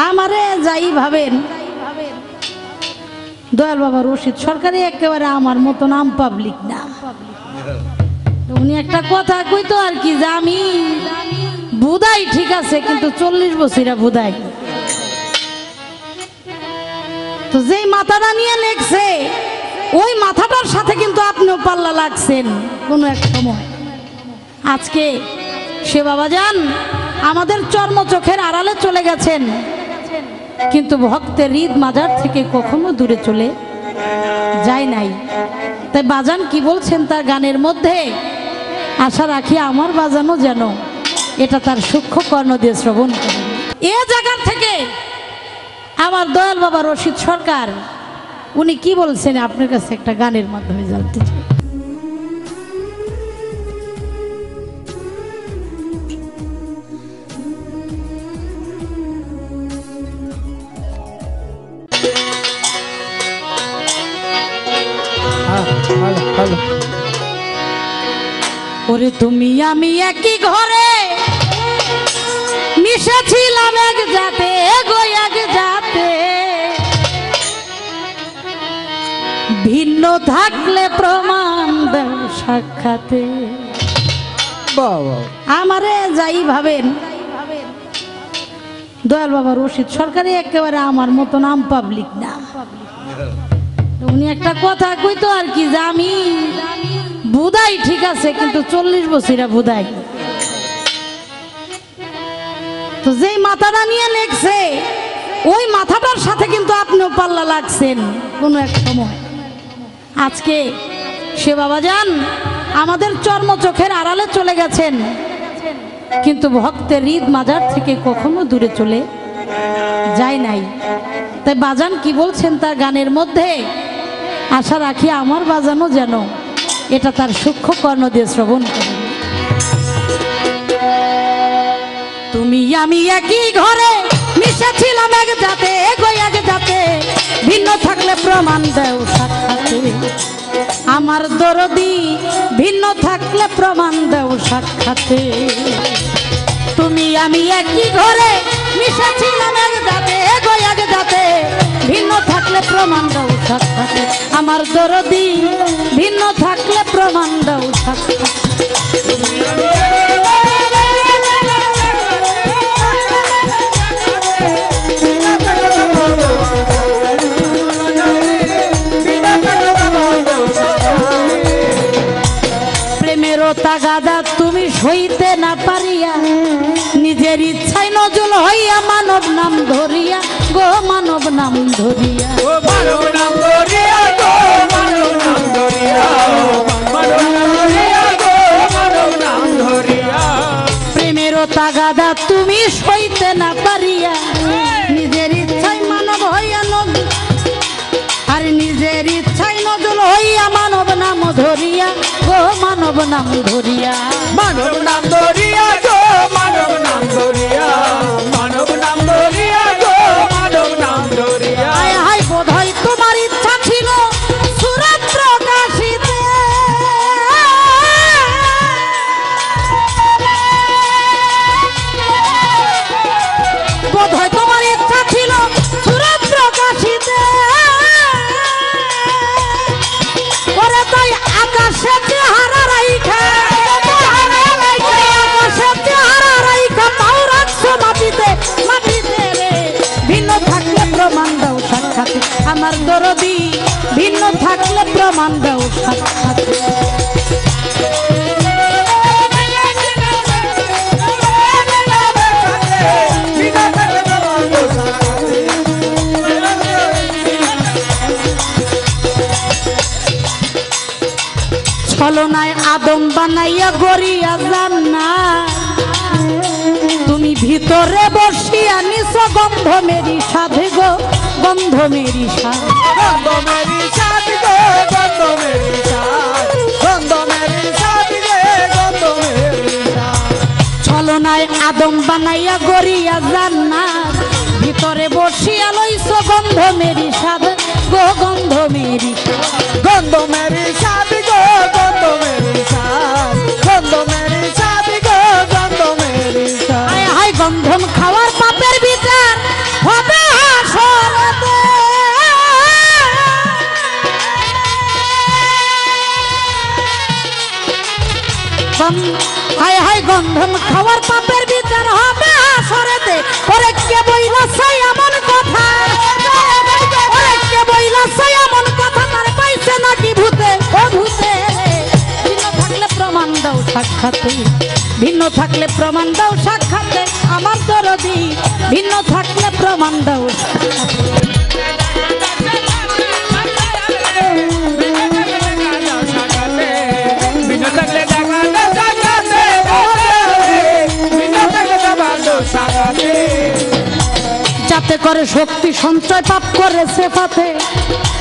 আমারে যাই ভাবেন দয়াল বাবা রশিদ সরকারি একেবারে আমার মতন আম পাবলিক না। উনি একটা কথা কইতো আর কি যে আমি বুধাই ঠিক আছে কিন্তু 40 বছরা বুধাই। তো যেই মাথাটা নিয়ে লেখছে ওই মাথাটার সাথে কিন্তু আপনিও পাল্লা লাগছেন কোনো এক সময়। আজকে সে বাবাজান আমাদের চর্ম চোখের আড়ালে চলে গেছেন, কিন্তু ভক্তের হৃদ মাজার থেকে কখনো দূরে চলে যায় নাই। তাই বাজান কি বলছেন তার গানের মধ্যে, আশা রাখি আমার বাজানো যেন এটা তার সূক্ষ্ম কর্ণ দিয়ে শ্রবণ করে। এ জায়গা থেকে আমার দয়াল বাবা রশিদ সরকার উনি কি বলছেন আপনার কাছে একটা গানের মাধ্যমে জানতে চাই। ওরে তুমি আমি একই ঘরে মিশেছিলাম এক জাতে গো এক জাতে, ভিন্ন থাকলে প্রমাণ দেও সাক্ষাতে। আমারে যাই ভাবেন দয়াল বাবা রশিদ সরকারি একেবারে আমার মতন আম পাবলিক না। উনি একটা কথা কইতো আর কি যে আমি বুধাই ঠিক আছে কিন্তু 40 বছরা বুধাই। তো যেই মাথাটা নিয়ে লেখছে ওই মাথাটার সাথে কিন্তু আপনিও পাল্লা লাগছেন কোনো এক সময়। আজকে সে বাবাজান আমাদের চর্ম চোখের আড়ালে চলে গেছেন, কিন্তু ভক্তের হৃদ মাজার থেকে কখনো দূরে চলে যায় নাই। তাই বাজান কি বলছেন তার গানের মধ্যে, আশা রাখি আমার বাজানো যেন এটা তার সূক্ষ্ম কর্ণ দিয়ে শ্রবণ করে। তুমি আমি একই ঘরে মিশেছিলাম এক জাতে গো এক জাতে, ভিন্ন থাকলে প্রমাণ দেও সাক্ষাতে। আমার দরদি ভিন্ন থাকলে প্রমাণ দেও সাক্ষাতে। তুমি আমি একই ঘরে মিশেছিলাম এক জাতে গো এক জাতে, ভিন্ন থাকলে প্রমাণ দাও সাক্ষাতে। আমার দরদি ভিন্ন থাকলে প্রমাণ দাও সাক্ষাতে। প্রেমের তাগাদা তুমি সইতে না পারিয়া, নিজের ইচ্ছায় নজল হইয়া মানব নাম ধরিয়া গো মানব নাম ধরিয়া, মানব নাম ধরিয়া গো মানব নাম ধরিয়া, মানব নাম ধরিয়া গো মানব নাম ধরিয়া। প্রেমের তাগাদা তুমি সইতে না পারিয়া, নিজের ইচ্ছায় মানব হইয়া নজল আর নিজের ইচ্ছায় নজল হইয়া মানব নাম ধরিয়া গো মানব নাম ধরিয়া, মানব নাম ধরিয়া গো মানব নাম ধরিয়া, মানব নাম ধরিয়া গো মানব নাম ধরিয়া। হায় হায় বোধহয় তোমার ইচ্ছা ছিল সুরত প্রকাশিতে, বোধহয় তোমার ইচ্ছা ছিল সুরত প্রকাশিতে। ওরে তাই আকাশে চেহারা রাইখা, আকাশে চেহারা রাইখা পাও রাখছো মাটিতে মাটিতে রে। ভিন্ন থাকলে প্রমাণ দাও সাক্ষাতে, আমার দরদি ভিন্ন থাকলে প্রমাণ দাও সাক্ষাতে। ছলনায় আদম বানাইয়া গড়িয়া জান্নাত, তুমি ভিতরে বসিয়া নিছ গন্ধ মেরি সাধে গো গন্ধ মেরি সাধ, গন্ধ মেরি সাথ গো গন্ধ মেরি সাথ, গন্ধ মেরি সাথ গে গন্ধ মেরি সাথ। ছলনায় আদম বানাইয়া গড়িয়া জান্নাত, ভিতরে বসিয়া লইছ গন্ধ মেরি সাধ গো গন্ধ মেরি, গন্ধ মেরি সাথ গো গন্ধ মেরি সাথ, গন্ধ মেরি সাথ গো গন্ধ মেরি সাথ। হায় হায় গন্ধম খাওয়ার পাপের বিচার বন্ধন খাওয়ার পাপের বিচার হবে আসরেতে। ওরে কে বইলাছে এমন কথা, ওরে কে বইলাছে এমন কথা, তার পাইছে নাকি ভূতে? ও ভূতে ভিন্ন থাকলে প্রমাণ দাও সাক্ষাতে, ভিন্ন থাকলে প্রমাণ দাও সাক্ষাতে আমার দরদি, ভিন্ন থাকলে প্রমাণ দাও সাক্ষাতে। ভিন্ন থাকলে দেখা দাও সাক্ষাতে, ভিন্ন থাকলে দেখা দাও সাক্ষাতে। যাতে করে শক্তি সঞ্চয়, পাপ করে সেফাতে,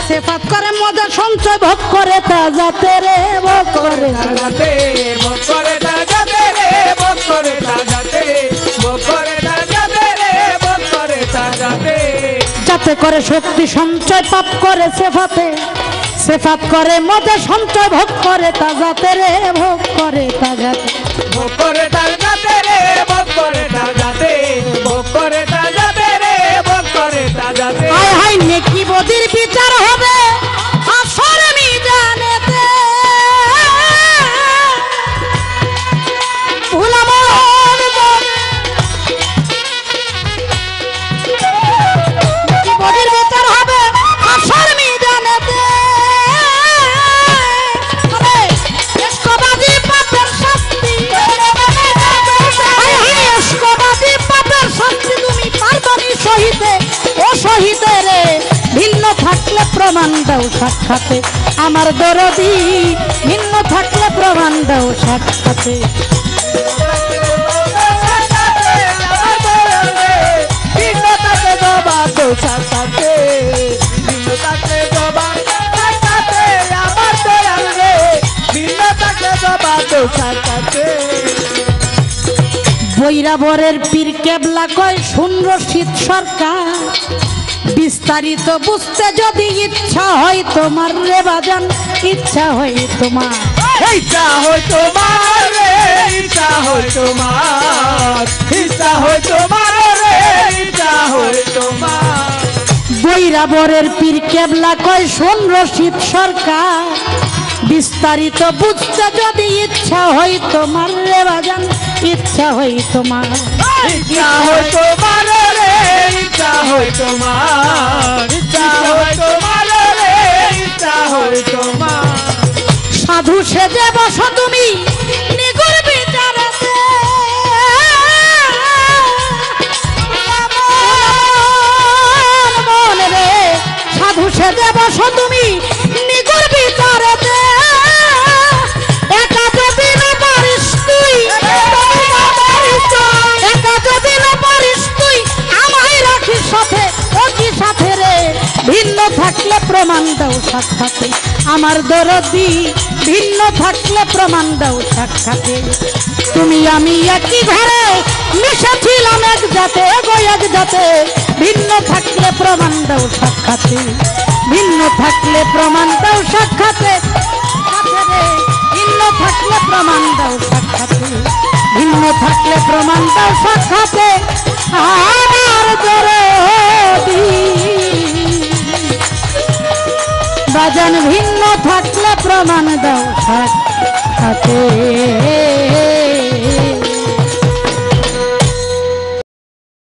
সেফাত করে মজা সঞ্চয়, ভোগ করে তা যাতে রে ভোগ করে তা যাতে ভোগ করে তা যাতে রে ভোগ করে তা যাতে ভোগ করে তা যাতে রে ভোগ করে তা যাতে। যাতে করে শক্তি সঞ্চয়, পাপ করে সেফাতে, সেফাত করে মজা সঞ্চয়, ভোগ করে তা যাতে রে ভোগ করে তা যাতে। ভোগ করে তা যাতে রে ভোগ করে তা যাতে ভোগ করে তা যাতে রে ভোগ করে তা যাতে। হায় হায় নেকি বদির বিচার হবে আসরে মিজানেতে, ভুলামন নেকি বদির বিচার হবে আসর মিজানেতে। আরে এসকবাজি পাপের শাস্তি, হায় হায় এসকবাজি পাপের শাস্তি তুমি পারবানি সহিতে। ও সহিতে রে ভিন্ন থাকলে প্রমাণ দাও সাক্ষাতে আমার দরদি, ভিন্ন থাকলে প্রমাণ দাও সাক্ষাতে। ভিন্ন থাকলে জবাব দাও সাক্ষাতে, ভিন্ন থাকলে জবাব দাও সাক্ষাতে আমার দয়াল রে, ভিন্ন থাকলে জবাব দাও সাক্ষাতে। বৈরাবরের পীর কেবলা কয় শূন্য শীত সরকার, বিস্তারিত বুঝতে যদি ইচ্ছা হয় তোমার রে বাজান, ইচ্ছা হয় তোমার, ইচ্ছা হয় তোমার রে, ইচ্ছা হয় তোমার, ইচ্ছা হয় তোমার রে, ইচ্ছা হয় তোমার। বৈরাবরের পীর কেবলা কয় শোন রশিদ সরকার, বিস্তারিত বুঝতে যদি ইচ্ছা হয় তোমার রে বাজান, ইচ্ছা হয় তোমার, ইচ্ছা হয় তোমার রে, ইচ্ছা হয় তোমার, ইচ্ছা হয় তোমার রে, ইচ্ছা হয় তোমার। সাধু সেজে বসো তুমি নিগুর বিচারেতে, মন রে সাধু সেজে বসো তুমি নিগুর বিচারেতে। একা যদি না পারিস তুই, একা যদি না পারিস তুই আমায় রাখিস সাথে, ও কি সাথে রে ভিন্ন থাকলে প্রমাণ দাও সাক্ষাতে আমার দরদি, ভিন্ন থাকলে প্রমাণ দাও সাক্ষাতে। তুমি আমি একই ঘরে মিশেছিলাম এক জাতে, গো এক জাতে, ভিন্ন থাকলে প্রমাণ দাও সাক্ষাতে, ভিন্ন থাকলে প্রমাণ দাও সাক্ষাতে, ভিন্ন থাকলে প্রমাণ দাও সাক্ষাতে, ভিন্ন থাকলে প্রমাণ দাও সাক্ষাতে আমার দরদি বাজান, ভিন্ন থাকলে প্রমাণ দাও সাক্ষাতে।